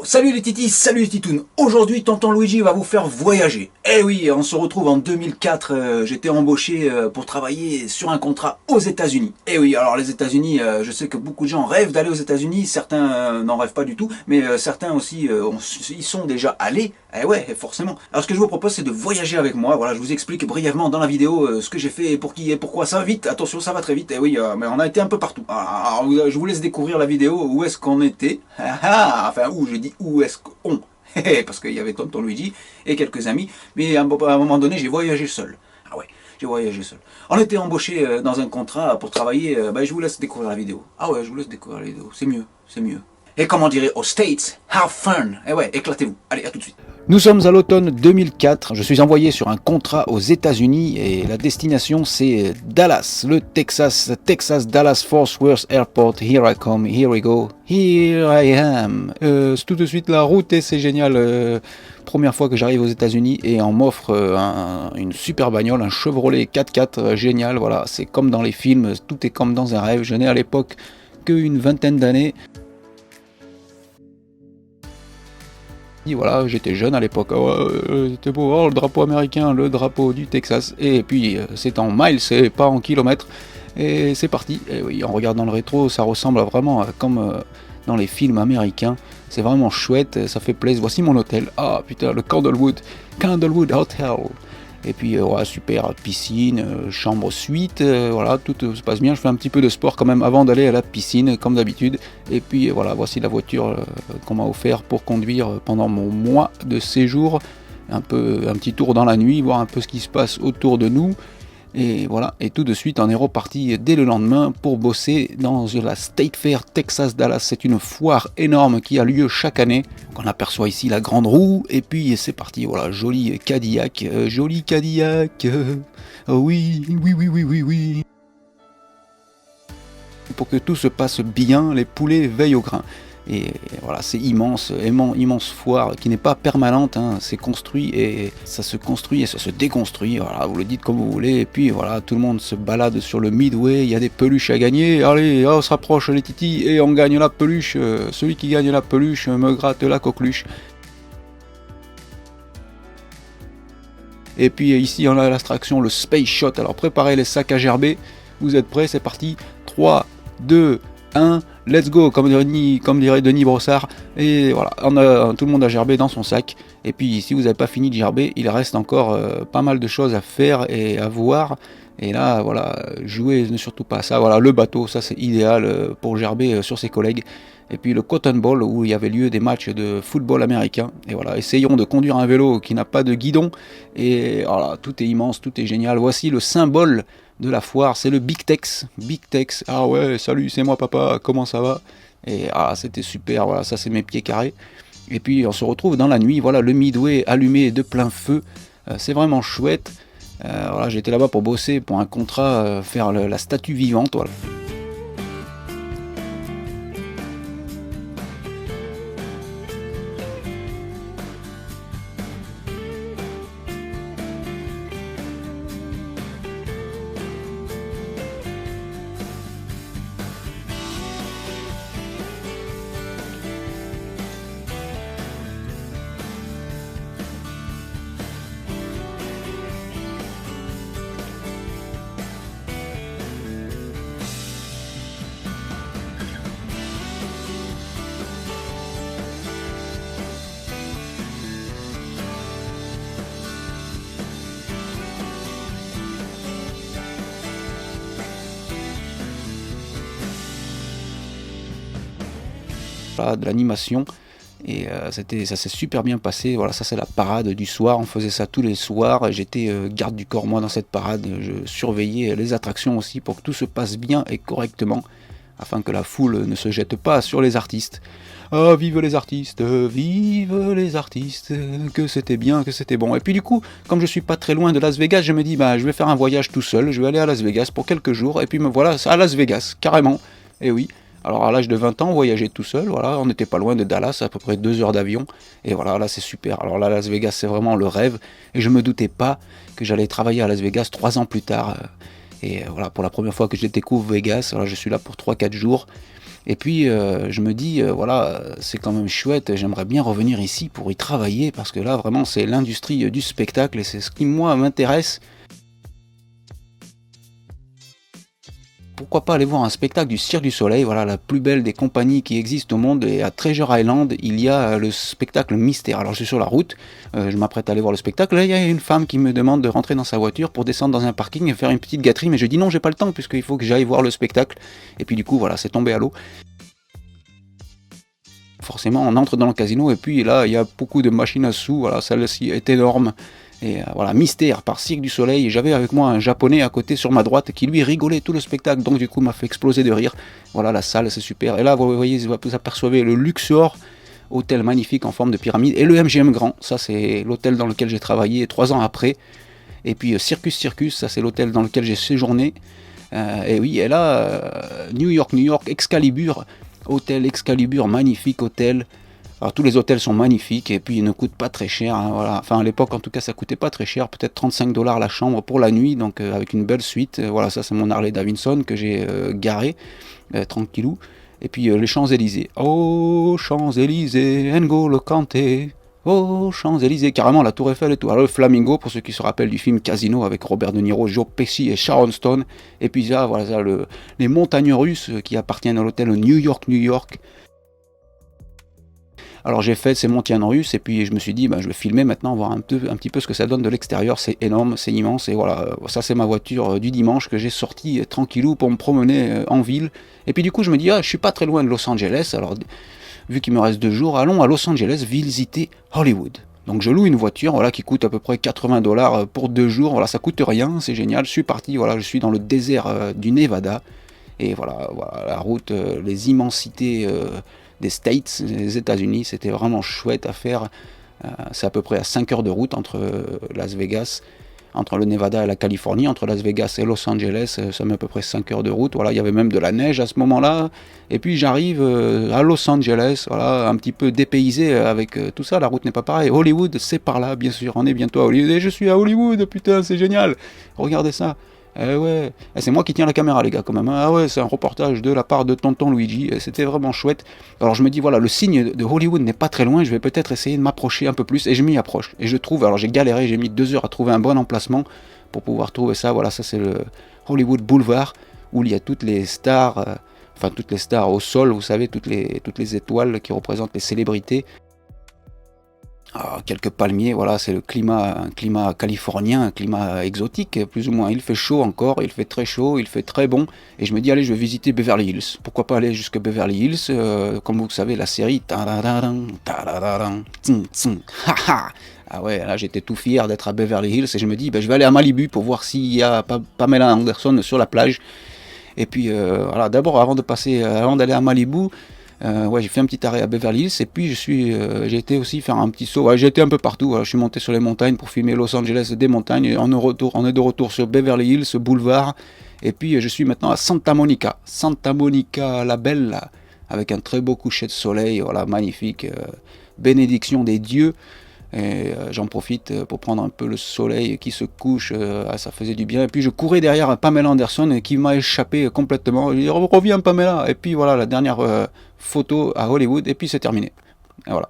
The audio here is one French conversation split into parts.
Salut les titis, salut les titounes. Aujourd'hui, tonton Luigi va vous faire voyager. Eh oui, on se retrouve en 2004. J'étais embauché pour travailler sur un contrat aux États-Unis. Eh oui, alors les États-Unis, je sais que beaucoup de gens rêvent d'aller aux États-Unis. Certains n'en rêvent pas du tout, mais certains aussi y sont déjà allés. Eh ouais, forcément. Alors ce que je vous propose, c'est de voyager avec moi. Voilà, je vous explique brièvement dans la vidéo ce que j'ai fait et pour qui et pourquoi. Ça va vite. Attention, ça va très vite. Eh oui, mais on a été un peu partout. Alors, je vous laisse découvrir la vidéo. Où est-ce qu'on était? Enfin, où je dis où est-ce qu'on parce qu'il y avait tonton Luigi et quelques amis, mais à un moment donné, j'ai voyagé seul. Ah ouais, j'ai voyagé seul. On était embauché dans un contrat pour travailler, je vous laisse découvrir la vidéo. Ah ouais, je vous laisse découvrir la vidéo, c'est mieux, c'est mieux. Et comme on dirait aux States, have fun. Eh ouais, éclatez-vous. Allez, à tout de suite. Nous sommes à l'automne 2004, je suis envoyé sur un contrat aux États-Unis et la destination c'est Dallas, le Texas, Dallas Fort Worth Airport. Here I come, here we go, here I am. C'est tout de suite la route et c'est génial. Première fois que j'arrive aux États-Unis et on m'offre une super bagnole, un Chevrolet 4x4 génial. Voilà, c'est comme dans les films, tout est comme dans un rêve. Je n'ai à l'époque qu'une vingtaine d'années. Voilà, j'étais jeune à l'époque, c'était beau, le drapeau américain, le drapeau du Texas, et puis c'est en miles, c'est pas en kilomètres, et c'est parti. Et oui, en regardant le rétro, ça ressemble vraiment comme dans les films américains, c'est vraiment chouette, ça fait plaisir. Voici mon hôtel, ah putain, le Candlewood Hotel. Et puis ouais, super, piscine, chambre suite, voilà, tout se passe bien. Je fais un petit peu de sport quand même avant d'aller à la piscine, comme d'habitude. Et puis voilà, voici la voiture qu'on m'a offert pour conduire pendant mon mois de séjour. Un petit tour dans la nuit, voir un peu ce qui se passe autour de nous. Et voilà, et tout de suite on est reparti dès le lendemain pour bosser dans la State Fair Texas Dallas. C'est une foire énorme qui a lieu chaque année. On aperçoit ici la grande roue et puis c'est parti, voilà, joli Cadillac, Oh oui, oui. Pour que tout se passe bien, les poulets veillent au grain. Et voilà, c'est immense foire qui n'est pas permanente, hein, c'est construit et ça se déconstruit, voilà, vous le dites comme vous voulez, et puis voilà, tout le monde se balade sur le Midway, il y a des peluches à gagner, allez, on se rapproche les titis et on gagne la peluche, celui qui gagne la peluche me gratte la coqueluche. Et puis ici on a l'attraction, le Space Shot, alors préparez les sacs à gerber, vous êtes prêts, c'est parti, 3, 2, 1, let's go, comme dirait Denis Brossard. Et voilà, tout le monde a gerbé dans son sac. Et puis si vous n'avez pas fini de gerber, il reste encore pas mal de choses à faire et à voir. Et là, voilà, jouez surtout pas à ça. Voilà, le bateau, ça c'est idéal pour gerber sur ses collègues. Et puis le Cotton Bowl, où il y avait lieu des matchs de football américain. Et voilà, essayons de conduire un vélo qui n'a pas de guidon. Et voilà, tout est immense, tout est génial. Voici le symbole de la foire, c'est le Big Tex. Ah ouais, salut, c'est moi papa, comment ça va? Et c'était super, voilà, ça c'est mes pieds carrés. Et puis on se retrouve dans la nuit, voilà, le Midway allumé de plein feu, c'est vraiment chouette. Voilà, j'étais là-bas pour bosser, pour un contrat, faire la statue vivante, voilà. De l'animation et ça s'est super bien passé. Voilà, ça c'est la parade du soir, on faisait ça tous les soirs, j'étais garde du corps moi dans cette parade, je surveillais les attractions aussi pour que tout se passe bien et correctement afin que la foule ne se jette pas sur les artistes. Ah, vive les artistes, que c'était bien, que c'était bon. Et puis du coup, comme je suis pas très loin de Las Vegas, je me dis je vais faire un voyage tout seul, je vais aller à Las Vegas pour quelques jours et puis me voilà à Las Vegas, carrément. Et oui. Alors à l'âge de 20 ans, on voyageait tout seul, voilà, on n'était pas loin de Dallas, à peu près 2 heures d'avion, et voilà, là c'est super. Alors là, Las Vegas, c'est vraiment le rêve, et je me doutais pas que j'allais travailler à Las Vegas 3 ans plus tard. Et voilà, pour la première fois que je découvre Vegas, alors je suis là pour 3-4 jours, Et puis je me dis, voilà, c'est quand même chouette, j'aimerais bien revenir ici pour y travailler, parce que là vraiment c'est l'industrie du spectacle et c'est ce qui moi m'intéresse. Pourquoi pas aller voir un spectacle du Cirque du Soleil, voilà la plus belle des compagnies qui existent au monde, et à Treasure Island il y a le spectacle Mystère. Alors je suis sur la route, je m'apprête à aller voir le spectacle, là il y a une femme qui me demande de rentrer dans sa voiture pour descendre dans un parking et faire une petite gâterie, mais je dis non, j'ai pas le temps puisqu'il faut que j'aille voir le spectacle, et puis du coup voilà, c'est tombé à l'eau. Forcément on entre dans le casino et puis là il y a beaucoup de machines à sous, voilà, celle-ci est énorme. Et voilà, Mystère par Cirque du Soleil, et j'avais avec moi un japonais à côté sur ma droite qui lui rigolait tout le spectacle, donc du coup m'a fait exploser de rire. Voilà, la salle c'est super, et là vous voyez, vous apercevez le Luxor, hôtel magnifique en forme de pyramide, et le MGM Grand, ça c'est l'hôtel dans lequel j'ai travaillé 3 ans après. Et puis Circus Circus, ça c'est l'hôtel dans lequel j'ai séjourné. Et oui, et là, New York, Excalibur, hôtel Excalibur, magnifique hôtel. Alors tous les hôtels sont magnifiques et puis ils ne coûtent pas très cher, hein, voilà. Enfin à l'époque en tout cas ça coûtait pas très cher, peut-être 35 $ la chambre pour la nuit, donc avec une belle suite. Voilà, ça c'est mon Harley Davidson que j'ai garé tranquillou. Et puis les Champs-Élysées. Oh Champs-Élysées, N'Golo Kanté. Oh Champs-Élysées, carrément la Tour Eiffel et tout. Alors le Flamingo, pour ceux qui se rappellent du film Casino avec Robert De Niro, Joe Pesci et Sharon Stone. Et puis là, voilà, ça, les montagnes russes qui appartiennent à l'hôtel New York. Alors j'ai fait ces montagnes russes et puis je me suis dit je vais filmer maintenant, voir un petit peu ce que ça donne de l'extérieur. C'est énorme, c'est immense, et voilà, ça c'est ma voiture du dimanche que j'ai sortie tranquillou pour me promener en ville. Et puis du coup je me dis, je suis pas très loin de Los Angeles, alors vu qu'il me reste 2 jours, allons à Los Angeles visiter Hollywood. Donc je loue une voiture, voilà, qui coûte à peu près 80 $ pour 2 jours, voilà, ça coûte rien, c'est génial. Je suis parti, voilà, je suis dans le désert du Nevada, et voilà, la route, les immensités des States, des États-Unis, c'était vraiment chouette à faire. C'est à peu près à 5 heures de route entre Las Vegas, entre le Nevada et la Californie, entre Las Vegas et Los Angeles, ça met à peu près 5 heures de route. Voilà, il y avait même de la neige à ce moment-là. Et puis j'arrive à Los Angeles, voilà, un petit peu dépaysé avec tout ça, la route n'est pas pareille. Hollywood, c'est par là, bien sûr, on est bientôt à Hollywood. Et je suis à Hollywood, putain, c'est génial. Regardez ça. Eh ouais, c'est moi qui tiens la caméra les gars quand même. Ah ouais, c'est un reportage de la part de Tonton Luigi, c'était vraiment chouette. Alors je me dis voilà, le signe de Hollywood n'est pas très loin, je vais peut-être essayer de m'approcher un peu plus, et je m'y approche. Et je trouve, alors j'ai galéré, j'ai mis 2 heures à trouver un bon emplacement pour pouvoir trouver ça. Voilà, ça c'est le Hollywood Boulevard, où il y a toutes les stars, enfin toutes les stars au sol, vous savez, toutes les étoiles qui représentent les célébrités. Quelques palmiers, voilà, c'est un climat californien, un climat exotique, plus ou moins. Il fait chaud encore, il fait très chaud, il fait très bon. Et je me dis, allez, je vais visiter Beverly Hills. Pourquoi pas aller jusqu'à Beverly Hills, comme vous savez, la série. Ah ouais, là j'étais tout fier d'être à Beverly Hills, et je me dis, je vais aller à Malibu pour voir s'il y a Pamela Anderson sur la plage. Et puis voilà, d'abord, avant d'aller à Malibu, j'ai fait un petit arrêt à Beverly Hills, et puis j'ai été aussi faire un petit saut. J'ai été un peu partout. Voilà, je suis monté sur les montagnes pour filmer Los Angeles des montagnes. Et on est de retour sur Beverly Hills, ce boulevard. Et puis je suis maintenant à Santa Monica la Belle, là, avec un très beau coucher de soleil. Voilà, magnifique. Bénédiction des dieux. Et j'en profite pour prendre un peu le soleil qui se couche, ça faisait du bien. Et puis je courais derrière Pamela Anderson qui m'a échappé complètement. Je dis, reviens Pamela. Et puis voilà, la dernière photo à Hollywood, et puis c'est terminé. Et voilà.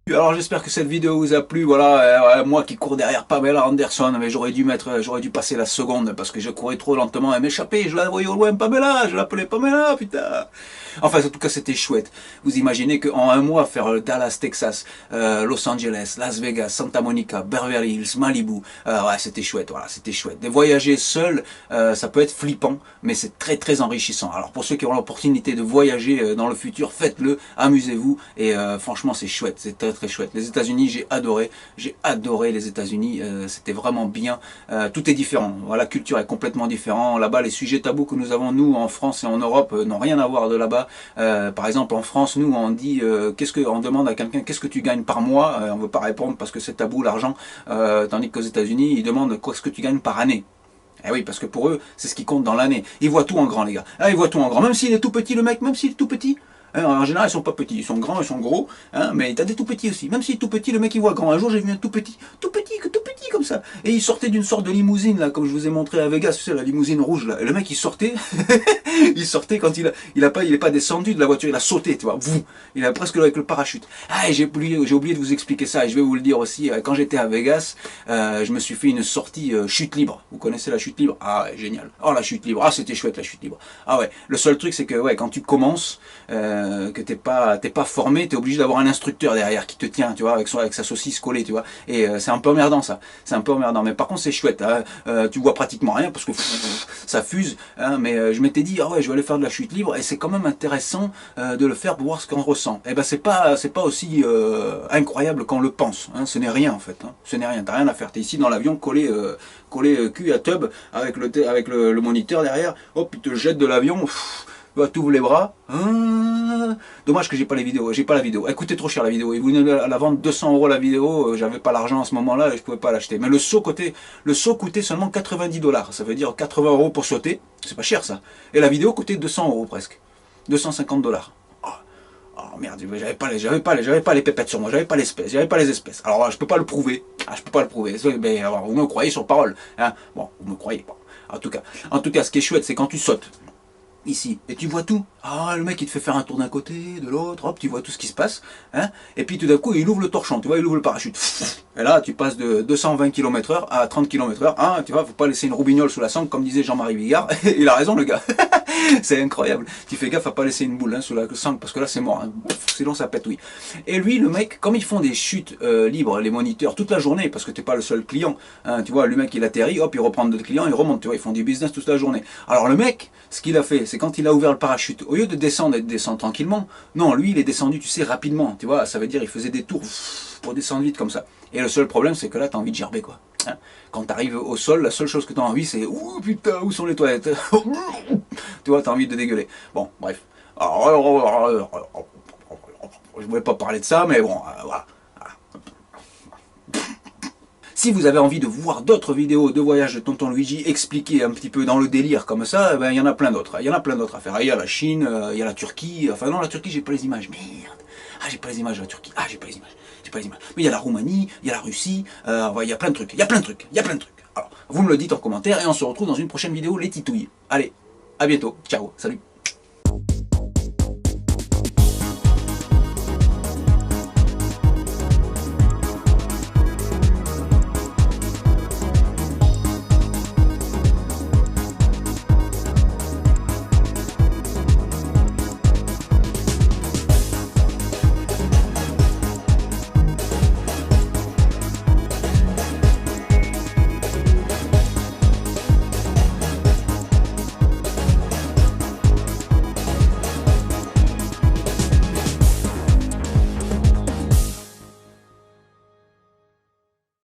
Alors j'espère que cette vidéo vous a plu. Voilà, moi qui cours derrière Pamela Anderson, mais j'aurais dû passer la seconde parce que je courais trop lentement et m'échapper. Je la voyais au loin, Pamela, je l'appelais Pamela, putain. Enfin, en tout cas, c'était chouette. Vous imaginez qu'en un mois, faire Dallas, Texas, Los Angeles, Las Vegas, Santa Monica, Beverly Hills, Malibu, ouais, c'était chouette. Voilà, c'était chouette. De voyager seul, ça peut être flippant, mais c'est très très enrichissant. Alors pour ceux qui ont l'opportunité de voyager dans le futur, faites-le, amusez-vous, et franchement, c'est chouette, c'est très chouette. Les États-Unis, j'ai adoré les États-Unis. C'était vraiment bien. Tout est différent. Voilà, la culture est complètement différente. Là-bas, les sujets tabous que nous avons nous en France et en Europe n'ont rien à voir de là-bas. Par exemple, en France, nous, on dit, on demande à quelqu'un, qu'est-ce que tu gagnes par mois? On veut pas répondre parce que c'est tabou l'argent. Tandis qu'aux États-Unis, ils demandent qu'est-ce que tu gagnes par année. Eh oui, parce que pour eux, c'est ce qui compte dans l'année. Ils voient tout en grand, les gars. Ah, ils voient tout en grand. Même s'il est tout petit, le mec, même s'il est tout petit. En général, ils sont pas petits, ils sont grands, ils sont gros, mais t'as des tout petits aussi. Même s'il est tout petit, le mec il voit grand. Un jour, j'ai vu un tout petit comme ça. Et il sortait d'une sorte de limousine, là, comme je vous ai montré à Vegas, tu sais, la limousine rouge, là. Et le mec, il sortait, Il sortait quand il est pas descendu de la voiture, il a sauté, tu vois. Il a presque avec le parachute. Ah, et j'ai oublié de vous expliquer ça, et je vais vous le dire aussi. Quand j'étais à Vegas, je me suis fait une sortie chute libre. Vous connaissez la chute libre? Ah ouais, génial. Oh, la chute libre. Ah, c'était chouette la chute libre. Ah ouais. Le seul truc, c'est que ouais, quand tu commences, que t'es pas formé, t'es obligé d'avoir un instructeur derrière qui te tient, tu vois, avec sa saucisse collée, tu vois. Et c'est un peu emmerdant ça. C'est un peu emmerdant. Mais par contre, c'est chouette. Hein. Tu vois pratiquement rien parce que ça fuse. Hein, mais je m'étais dit, ah ouais, je vais aller faire de la chute libre et c'est quand même intéressant de le faire pour voir ce qu'on ressent. Et ben c'est pas aussi incroyable qu'on le pense. Hein, ce n'est rien en fait. Hein, ce n'est rien. T'as rien à faire. T'es ici dans l'avion collé cul à tub avec le moniteur derrière. Hop, il te jette de l'avion. T'ouvres les bras. Dommage que j'ai pas les vidéos. J'ai pas la vidéo. Elle coûtait trop cher la vidéo. Ils voulaient la vendre 200 € la vidéo. J'avais pas l'argent à ce moment-là et je pouvais pas l'acheter. Mais le saut coûtait seulement 90 $. Ça veut dire 80 € pour sauter. C'est pas cher ça. Et la vidéo coûtait 200 € presque. 250 $. Oh merde, j'avais pas les pépettes sur moi, j'avais pas les espèces. Alors je peux pas le prouver. Ah, je peux pas le prouver. Mais alors, vous me croyez sur parole. Hein, bon, vous me croyez pas. En tout cas, ce qui est chouette, c'est quand tu sautes. Ici, et tu vois tout. Ah, le mec il te fait faire un tour d'un côté, de l'autre, hop, tu vois tout ce qui se passe, hein, et puis tout d'un coup il ouvre le torchon, tu vois, il ouvre le parachute, et là tu passes de 220 km/h à 30 km/h, hein, tu vois, faut pas laisser une roubignole sous la sangle, comme disait Jean-Marie Bigard, il a raison le gars, c'est incroyable, tu fais gaffe à pas laisser une boule hein, sous la sangle, parce que là c'est mort, hein. Sinon ça pète, oui. Et lui, le mec, comme ils font des chutes libres, les moniteurs, toute la journée, parce que t'es pas le seul client, hein, tu vois, le mec il atterrit, hop, il reprend d'autres clients, il remonte, tu vois, ils font du business toute la journée. Alors le mec, ce qu'il a fait, c'est quand il a ouvert le parachute, au lieu de descendre et de descendre tranquillement, non, lui il est descendu, tu sais, rapidement, tu vois, ça veut dire il faisait des tours pour descendre vite comme ça. Et le seul problème, c'est que là, t'as envie de gerber, quoi. Hein, quand t'arrives au sol, la seule chose que t'as envie, c'est ouh putain, où sont les toilettes? Tu vois, t'as envie de dégueuler. Bon, bref. Alors, je voulais pas parler de ça, mais bon, voilà. Si vous avez envie de voir d'autres vidéos de voyage de Tonton Luigi expliquées un petit peu dans le délire comme ça, ben il y en a plein d'autres. Il y en a plein d'autres à faire. Il y a la Chine, il y a la Turquie. Enfin non, la Turquie, j'ai pas les images. Merde. Ah, j'ai pas les images de la Turquie. Ah, j'ai pas les images. J'ai pas les images. Mais il y a la Roumanie, il y a la Russie. Il y a plein de trucs. Il y a plein de trucs. Il y a plein de trucs. Alors, vous me le dites en commentaire et on se retrouve dans une prochaine vidéo, les titouilles. Allez, à bientôt. Ciao. Salut.